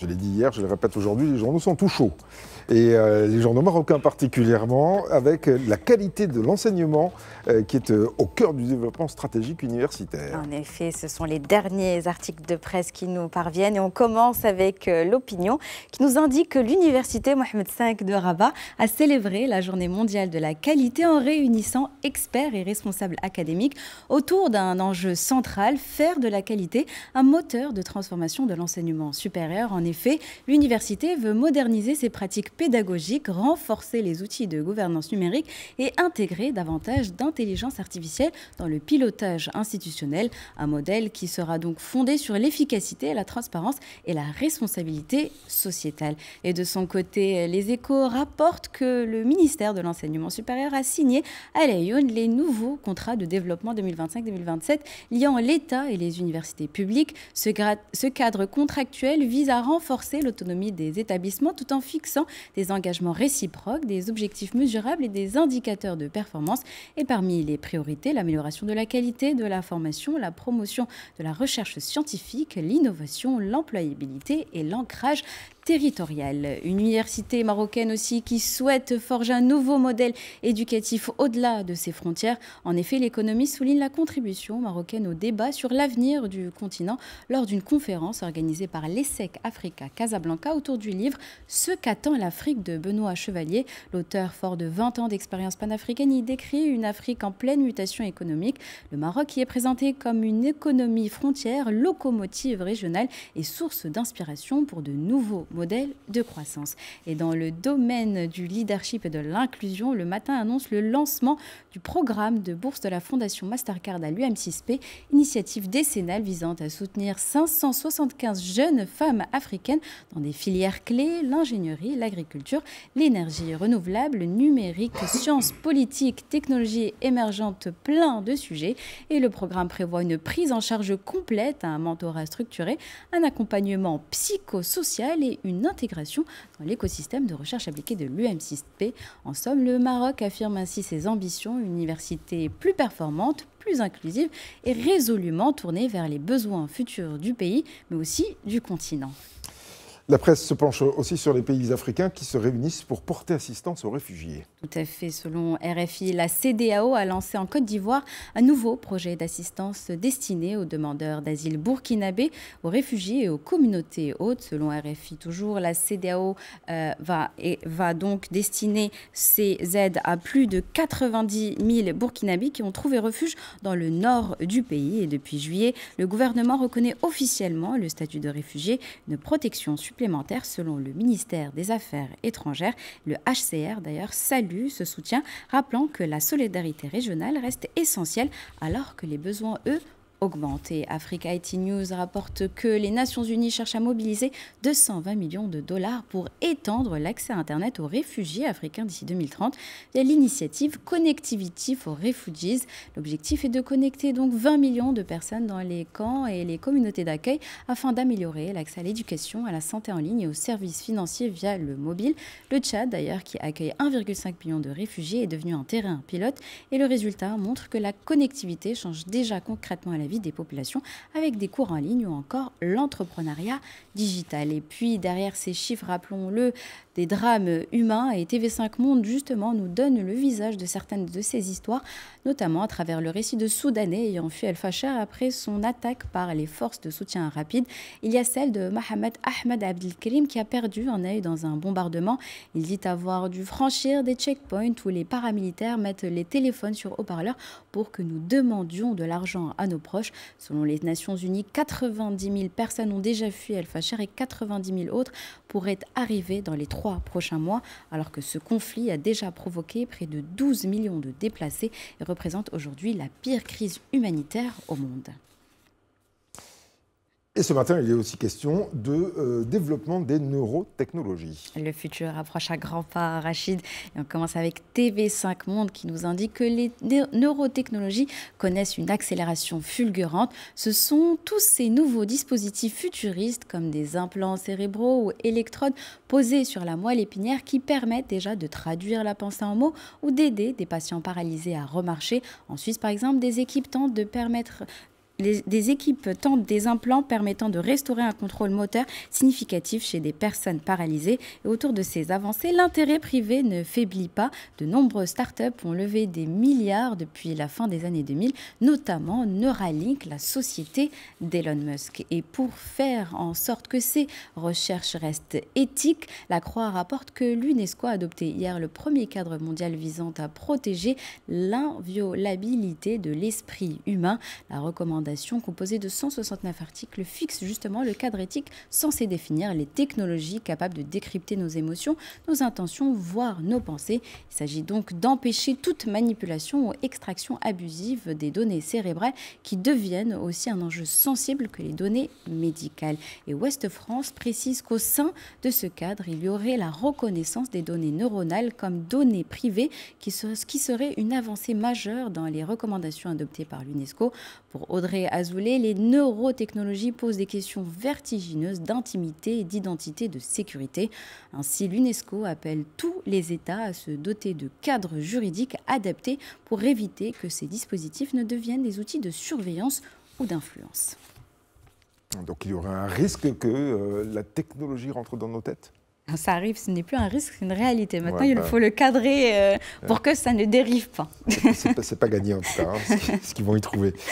Je l'ai dit hier, je le répète aujourd'hui, les journaux sont tout chauds. Et les journaux marocains particulièrement, avec la qualité de l'enseignement qui est au cœur du développement stratégique universitaire. En effet, ce sont les derniers articles de presse qui nous parviennent. Et on commence avec l'opinion qui nous indique que l'université Mohamed V de Rabat a célébré la journée mondiale de la qualité en réunissant experts et responsables académiques autour d'un enjeu central, faire de la qualité un moteur de transformation de l'enseignement supérieur. En effet, l'université veut moderniser ses pratiques pédagogiques, renforcer les outils de gouvernance numérique et intégrer davantage d'intelligence artificielle dans le pilotage institutionnel. Un modèle qui sera donc fondé sur l'efficacité, la transparence et la responsabilité sociétale. Et de son côté, les Échos rapportent que le ministère de l'Enseignement supérieur a signé à Laayoune les nouveaux contrats de développement 2025-2027 liant l'État et les universités publiques. Ce cadre contractuel vise à renforcer l'autonomie des établissements tout en fixant des engagements réciproques, des objectifs mesurables et des indicateurs de performance. Et parmi les priorités, l'amélioration de la qualité de la formation, la promotion de la recherche scientifique, l'innovation, l'employabilité et l'ancrage territoriale. Une université marocaine aussi qui souhaite forger un nouveau modèle éducatif au-delà de ses frontières. En effet, l'économie souligne la contribution marocaine au débat sur l'avenir du continent lors d'une conférence organisée par l'ESSEC Africa Casablanca autour du livre « Ce qu'attend l'Afrique » de Benoît Chevalier. L'auteur, fort de 20 ans d'expérience panafricaine, y décrit une Afrique en pleine mutation économique. Le Maroc y est présenté comme une économie frontière, locomotive régionale et source d'inspiration pour de nouveaux modèle de croissance. Et dans le domaine du leadership et de l'inclusion, le Matin annonce le lancement du programme de bourse de la Fondation Mastercard à l'UM6P, initiative décennale visant à soutenir 575 jeunes femmes africaines dans des filières clés, l'ingénierie, l'agriculture, l'énergie renouvelable, le numérique, sciences politiques, technologies émergentes, plein de sujets. Et le programme prévoit une prise en charge complète, un mentorat structuré, un accompagnement psychosocial et une intégration dans l'écosystème de recherche appliquée de l'UM6P. En somme, le Maroc affirme ainsi ses ambitions, une université plus performante, plus inclusive et résolument tournée vers les besoins futurs du pays, mais aussi du continent. La presse se penche aussi sur les pays africains qui se réunissent pour porter assistance aux réfugiés. Tout à fait. Selon RFI, la CEDEAO a lancé en Côte d'Ivoire un nouveau projet d'assistance destiné aux demandeurs d'asile burkinabés, aux réfugiés et aux communautés hôtes. Selon RFI, toujours, la CEDEAO va donc destiner ces aides à plus de 90 000 burkinabés qui ont trouvé refuge dans le nord du pays. Et depuis juillet, le gouvernement reconnaît officiellement le statut de réfugié, une protection supplémentaire selon le ministère des Affaires étrangères. Le HCR d'ailleurs salue ce soutien, rappelant que la solidarité régionale reste essentielle alors que les besoins, eux, augmenté. Africa IT News rapporte que les Nations Unies cherchent à mobiliser 220 millions de dollars pour étendre l'accès à Internet aux réfugiés africains d'ici 2030 via l'initiative Connectivity for Refugees. L'objectif est de connecter donc 20 millions de personnes dans les camps et les communautés d'accueil afin d'améliorer l'accès à l'éducation, à la santé en ligne et aux services financiers via le mobile. Le Tchad, d'ailleurs, qui accueille 1,5 million de réfugiés, est devenu un terrain pilote et le résultat montre que la connectivité change déjà concrètement à la vie des populations avec des cours en ligne ou encore l'entrepreneuriat digital. Et puis derrière ces chiffres, rappelons-le, des drames humains, et TV5 Monde justement nous donne le visage de certaines de ces histoires, notamment à travers le récit de Soudanais ayant fui El Fasher après son attaque par les forces de soutien rapide. Il y a celle de Mohamed Ahmed Abdelkrim qui a perdu un œil dans un bombardement. Il dit avoir dû franchir des checkpoints où les paramilitaires mettent les téléphones sur haut-parleur pour que nous demandions de l'argent à nos proches. Selon les Nations Unies, 90 000 personnes ont déjà fui El Fasher et 90 000 autres pourraient arriver dans les 3 prochains mois, alors que ce conflit a déjà provoqué près de 12 millions de déplacés et représente aujourd'hui la pire crise humanitaire au monde. Et ce matin, il est aussi question de développement des neurotechnologies. Le futur approche à grands pas, Rachid. Et on commence avec TV5 Monde qui nous indique que les neurotechnologies connaissent une accélération fulgurante. Ce sont tous ces nouveaux dispositifs futuristes comme des implants cérébraux ou électrodes posés sur la moelle épinière qui permettent déjà de traduire la pensée en mots ou d'aider des patients paralysés à remarcher. En Suisse, par exemple, des équipes tentent de permettre des équipes tentent des implants permettant de restaurer un contrôle moteur significatif chez des personnes paralysées. Et autour de ces avancées, l'intérêt privé ne faiblit pas. De nombreuses startups ont levé des milliards depuis la fin des années 2000, notamment Neuralink, la société d'Elon Musk. Et pour faire en sorte que ces recherches restent éthiques, la Croix rapporte que l'UNESCO a adopté hier le premier cadre mondial visant à protéger l'inviolabilité de l'esprit humain. La recommandation, composée de 169 articles, fixe justement le cadre éthique censé définir les technologies capables de décrypter nos émotions, nos intentions, voire nos pensées. Il s'agit donc d'empêcher toute manipulation ou extraction abusive des données cérébrales qui deviennent aussi un enjeu sensible que les données médicales. Et Ouest France précise qu'au sein de ce cadre, il y aurait la reconnaissance des données neuronales comme données privées qui serait une avancée majeure dans les recommandations adoptées par l'UNESCO. Pour Audrey Azoulay, les neurotechnologies posent des questions vertigineuses d'intimité et d'identité de sécurité. Ainsi, l'UNESCO appelle tous les États à se doter de cadres juridiques adaptés pour éviter que ces dispositifs ne deviennent des outils de surveillance ou d'influence. Donc il y aurait un risque que la technologie rentre dans nos têtes ? Ça arrive, ce n'est plus un risque, c'est une réalité. Maintenant, Ouais, il faut le cadrer pour que ça ne dérive pas. C'est pas gagné en tout cas, ce qu'ils vont y trouver.